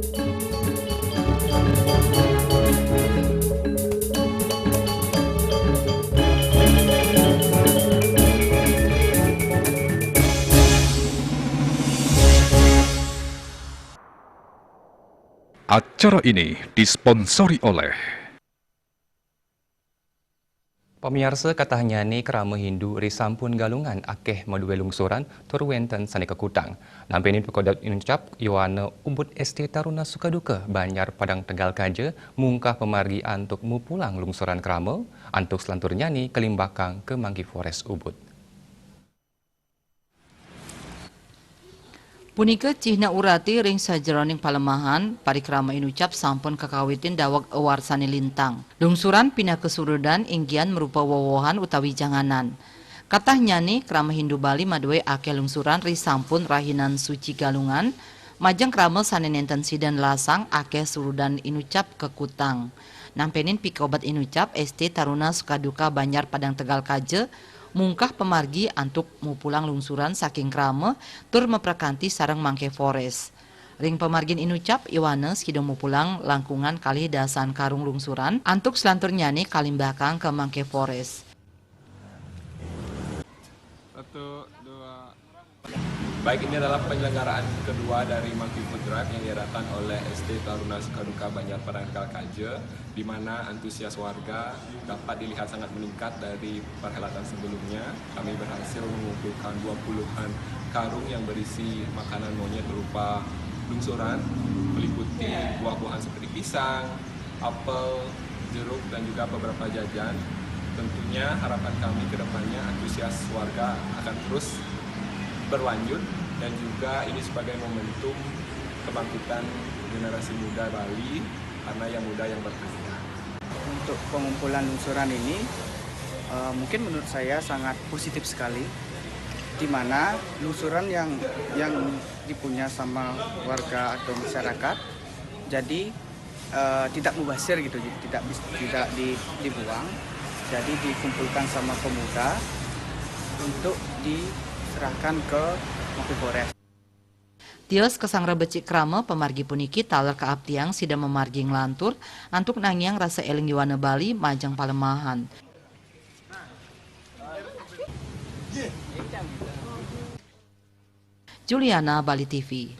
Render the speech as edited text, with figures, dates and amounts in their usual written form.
Acara ini disponsori oleh Pemirsa katanya ni kerama Hindu risampun galungan akeh madue lungsuran tur wenten saneka kutang. Nampi ni pekodat inucap Yohana Ubud ST Taruna Sukaduka Banjar Padang Tegal Kaja mungkah pemargi antuk mu pulang lungsuran kerama antuk selantur nyani kelimbakang ke Mangki Forest Ubud. Punika cihna urati ring sajeroning palemahan parikrama inucap sampun kakawitin dawag ewarsani lintang. Lungsuran pindah kesurudan inggian merupa wowohan utawi janganan. Katah nyani krama Hindu Bali madue ake lungsuran ri sampun rahinan suci galungan. Majang krama sanenenten sidan lasang ake surudan inucap kekutang. Nampenin pikobat inucap ST Taruna Sukaduka Banjar Padang Tegal Kaje mungkah pemargi antuk mau pulang lungsuran saking krama tur meprakanti sarang Mangke Forest. Ring pemargin inucap Iwanes kidong mau pulang langkungan kali dasan karung lungsuran antuk selantur nyani kalimbakang ke Mangke Forest. 1, 2. Baik, ini adalah penyelenggaraan kedua dari Monkey Food Drive yang diadakan oleh ST Taruna Sukaduka Banjar Padang Tegal Kaje, di mana antusias warga dapat dilihat sangat meningkat dari perhelatan sebelumnya. Kami berhasil mengumpulkan 20-an karung yang berisi makanan monyet berupa lungsuran, meliputi buah-buahan seperti pisang, apel, jeruk, dan juga beberapa jajan. Tentunya harapan kami ke depannya antusias warga akan terus berlanjut dan juga ini sebagai momentum kebangkitan generasi muda Bali karena yang muda yang berkarya. Untuk pengumpulan lungsuran ini mungkin menurut saya sangat positif sekali, di mana lungsuran yang dipunya sama warga atau masyarakat jadi tidak mubazir gitu, tidak dibuang, jadi dikumpulkan sama pemuda untuk diserahkan ke Mangki Forest. Tios kesangra becik krama pemargi puniki taler kaaptiang sida memargi nglantur antuk nangyang rasa eling Yohana Bali majang palemahan. Juliana, Bali TV.